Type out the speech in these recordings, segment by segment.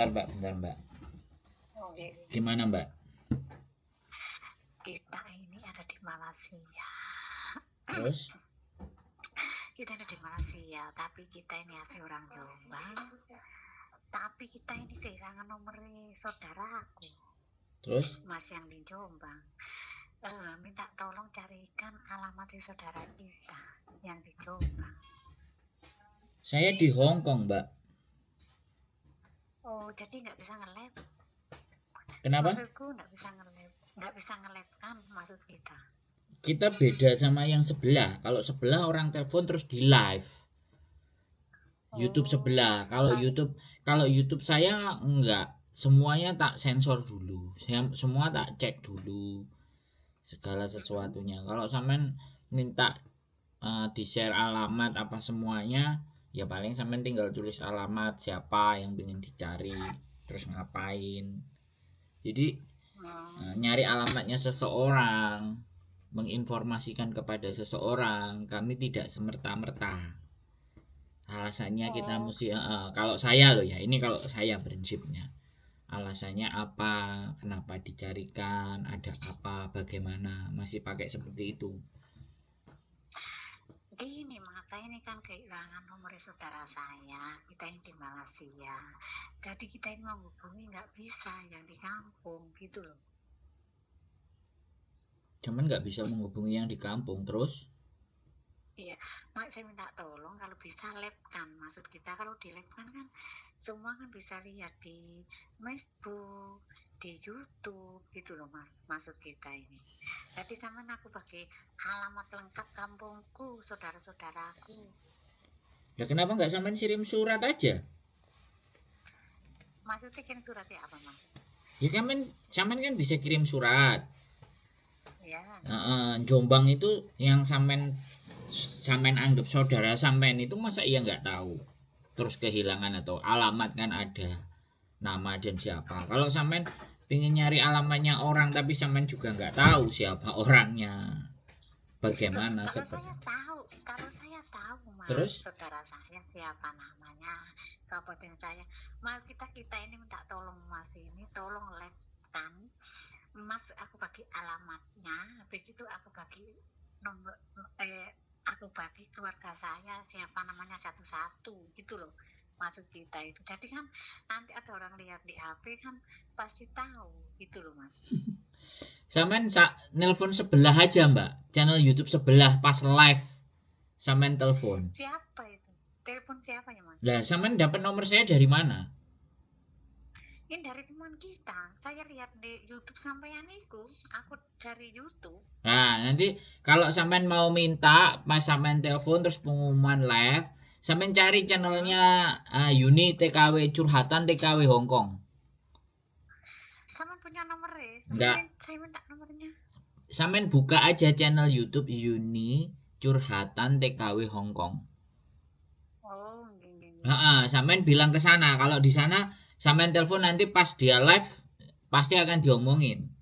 Bentar, Mbak. Oke. Gimana, Mbak? Kita ini ada di Malaysia. Terus? Kita ada di Malaysia, tapi kita ini asli orang Jombang. Tapi kita ini kehilangan nomor saudaraku. Terus? Mas yang di Jombang. Minta tolong carikan alamat saudara kita yang di Jombang. Saya di Hong Kong, Mbak. Oh, jadi nggak bisa nge-lab. Kenapa? Maksudku nggak bisa nge-lab kan maksud kita. Kita beda sama yang sebelah. Kalau sebelah orang telepon terus di live. YouTube sebelah. Kalau YouTube saya enggak. Semuanya tak sensor dulu. Semua tak cek dulu. Segala sesuatunya. Kalau sampean minta di-share alamat apa semuanya, ya paling sampean tinggal tulis alamat siapa yang ingin dicari, terus ngapain. Jadi nyari alamatnya seseorang, menginformasikan kepada seseorang, kami tidak semerta-merta. Alasannya kita mesti kalau saya loh ya, ini kalau saya prinsipnya. Alasannya apa, kenapa dicarikan, ada apa, bagaimana, masih pakai seperti itu. Gini mas, saya ini kan kehilangan nomor saudara saya. Kita ini di Malaysia, jadi kita ini menghubungi nggak bisa yang di kampung gitu loh. Cuman nggak bisa menghubungi yang di kampung terus. Iya, mak saya minta tolong kalau bisa lab kan, maksud kita kalau di lab kan semua kan bisa lihat di Facebook, di YouTube gitu loh mas, maksud kita ini. Jadi sama aku bagi alamat lengkap kampungku, saudara-saudaraku. Ya kenapa nggak sampean kirim surat aja? Maksudnya kirim suratnya apa mas? Ya sampean kan bisa kirim surat. Ya. Jombang itu yang sampean anggap saudara sampean itu masa iya nggak tahu? Terus kehilangan atau alamat kan ada nama dan siapa. Kalau sampean pengen nyari alamatnya orang tapi sampean juga nggak tahu siapa orangnya. Bagaimana Kalau saya tahu mas, terus saudara saya siapa namanya, kabupaten saya. Mas kita ini minta tolong mas ini, tolong kan mas, aku bagi alamatnya, habis itu aku bagi nomor, aku bagi keluarga saya siapa namanya satu-satu gitu loh, maksud kita itu. Jadi kan nanti ada orang lihat di HP kan pasti tahu gitu loh mas. Sampean nelpon sebelah aja mbak, channel YouTube sebelah pas live sampean telepon. Siapa itu? Telepon siapa ya mas? Lah sampean dapat nomor saya dari mana? Ini dari teman kita. Saya lihat di YouTube sampean itu. Aku dari YouTube. Nah nanti kalau sampean mau minta pas sampean telepon terus pengumuman live, sampean cari channelnya Yuni TKW Curhatan TKW Hongkong. Sama punya nomornya? Enggak. Saya minta nomornya. Sampean buka aja channel YouTube Yuni Curhatan TKW Hongkong. Oh, Sampean bilang ke sana. Kalau di sana sampean telepon nanti pas dia live pasti akan diomongin.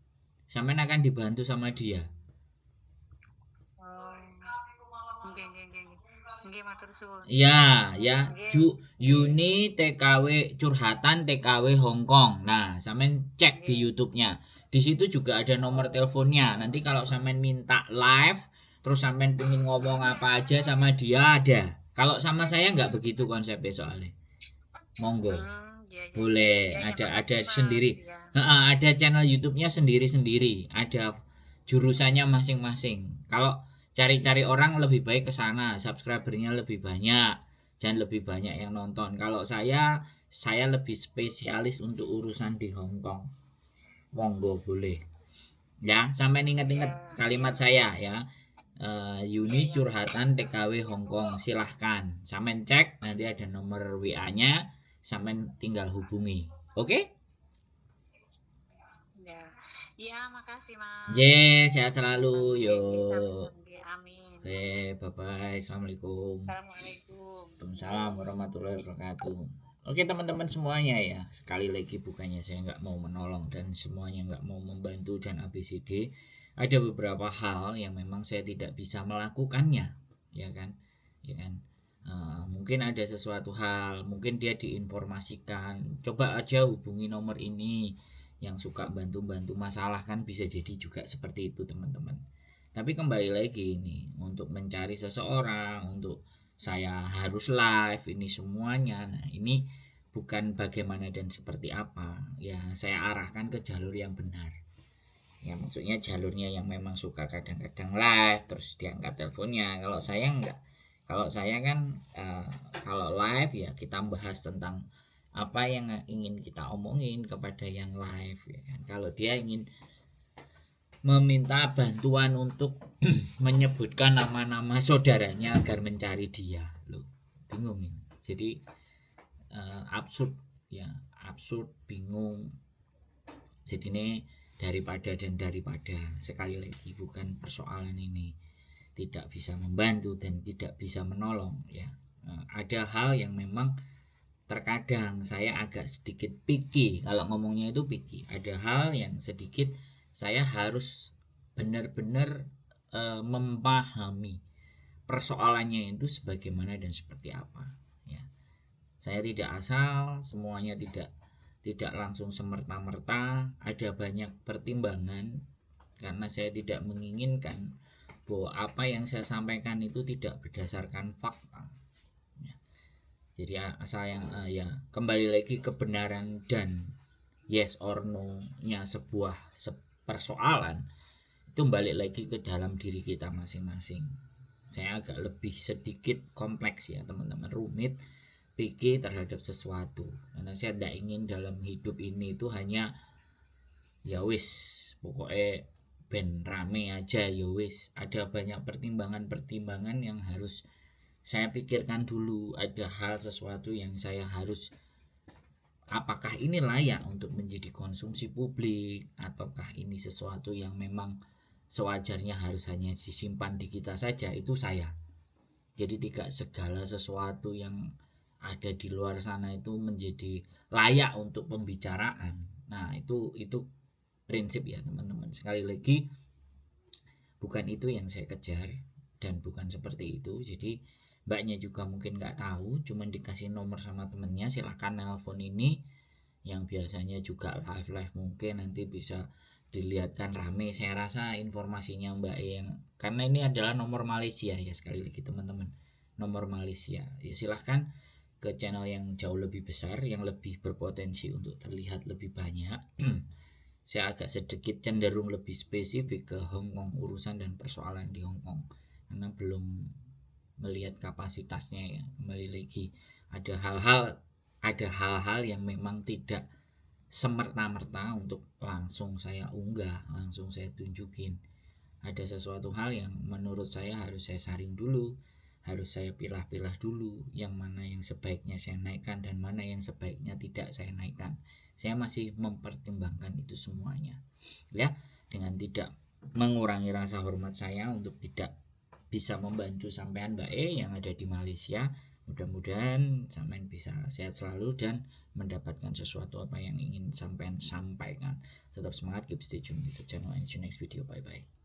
Sampean akan dibantu sama dia. Ya, Yuni TKW Curhatan TKW Hongkong. Nah, sampean cek di YouTube-nya. Di situ juga ada nomor teleponnya. Nanti kalau sampean minta live, terus sampean pengen ngomong apa aja sama dia ada. Kalau sama saya nggak begitu konsepnya soalnya. Monggo. Boleh, ada sendiri. Ada channel YouTube-nya sendiri-sendiri. Ada jurusannya masing-masing. Kalau cari-cari orang lebih baik ke sana, subscribernya lebih banyak dan lebih banyak yang nonton. Kalau saya lebih spesialis untuk urusan di Hong Kong. Monggo boleh. Ya, sampai ingat-ingat kalimat saya ya. Yuni Curhatan TKW Hong Kong, silahkan sampai cek, nanti ada nomor WA-nya, sampai tinggal hubungi. Oke? Ya, makasih mas. Sehat selalu. Yo. Amin. Oke, bye-bye. Assalamualaikum. Waalaikumsalam warahmatullahi wabarakatuh. Oke teman-teman semuanya ya, sekali lagi bukannya saya nggak mau menolong dan semuanya nggak mau membantu dan ABCD. Ada beberapa hal yang memang saya tidak bisa melakukannya, ya kan, Mungkin ada sesuatu hal, mungkin dia diinformasikan, coba aja hubungi nomor ini, yang suka bantu-bantu masalah kan bisa jadi juga seperti itu teman-teman. Tapi kembali lagi ini untuk mencari seseorang, untuk saya harus live ini semuanya. Nah, ini bukan bagaimana dan seperti apa. Ya, saya arahkan ke jalur yang benar. Ya, maksudnya jalurnya yang memang suka kadang-kadang live terus diangkat teleponnya. Kalau saya enggak. Kalau saya kan kalau live ya kita bahas tentang apa yang ingin kita omongin kepada yang live ya kan. Kalau dia ingin meminta bantuan untuk menyebutkan nama-nama saudaranya agar mencari dia, loh bingung ini. Jadi absurd ya, absurd, bingung. Jadi ini daripada sekali lagi bukan persoalan ini tidak bisa membantu dan tidak bisa menolong ya. Ada hal yang memang terkadang saya agak sedikit picky, kalau ngomongnya itu picky. Ada hal yang sedikit saya harus benar-benar memahami persoalannya itu sebagaimana dan seperti apa ya. Saya tidak asal, semuanya tidak langsung semerta-merta, ada banyak pertimbangan karena saya tidak menginginkan bahwa apa yang saya sampaikan itu tidak berdasarkan fakta. Jadi asal yang ya kembali lagi kebenaran dan yes or no nya sebuah persoalan itu balik lagi ke dalam diri kita masing-masing. Saya agak lebih sedikit kompleks ya teman-teman, rumit pikir terhadap sesuatu karena saya tidak ingin dalam hidup ini itu hanya ya wis pokoknya ben rame aja ya wis. Ada banyak pertimbangan-pertimbangan yang harus saya pikirkan dulu. Ada hal sesuatu yang saya harus, apakah ini layak untuk menjadi konsumsi publik ataukah ini sesuatu yang memang sewajarnya harus hanya disimpan di kita saja. Itu saya, jadi tidak segala sesuatu yang ada di luar sana itu menjadi layak untuk pembicaraan. Nah itu prinsip ya teman-teman. Sekali lagi bukan itu yang saya kejar dan bukan seperti itu. Jadi mbaknya juga mungkin nggak tahu, cuman dikasih nomor sama temennya, silahkan nelpon ini yang biasanya juga live mungkin nanti bisa dilihatkan rame. Saya rasa informasinya mbak yang karena ini adalah nomor Malaysia ya, sekali lagi teman-teman, nomor Malaysia ya, silahkan ke channel yang jauh lebih besar yang lebih berpotensi untuk terlihat lebih banyak. Saya agak sedikit cenderung lebih spesifik ke Hong Kong, urusan dan persoalan di Hong Kong karena belum melihat kapasitasnya ya. Kembali lagi ada hal-hal yang memang tidak semerta-merta untuk langsung saya unggah, langsung saya tunjukin. Ada sesuatu hal yang menurut saya harus saya saring dulu, harus saya pilah-pilah dulu yang mana yang sebaiknya saya naikkan dan mana yang sebaiknya tidak saya naikkan. Saya masih mempertimbangkan itu semuanya ya, dengan tidak mengurangi rasa hormat saya untuk tidak bisa membantu sampean Mbak E yang ada di Malaysia. Mudah-mudahan sampean bisa sehat selalu dan mendapatkan sesuatu apa yang ingin sampean sampaikan. Tetap semangat, keep stay tune di channel and see you next video. Bye bye.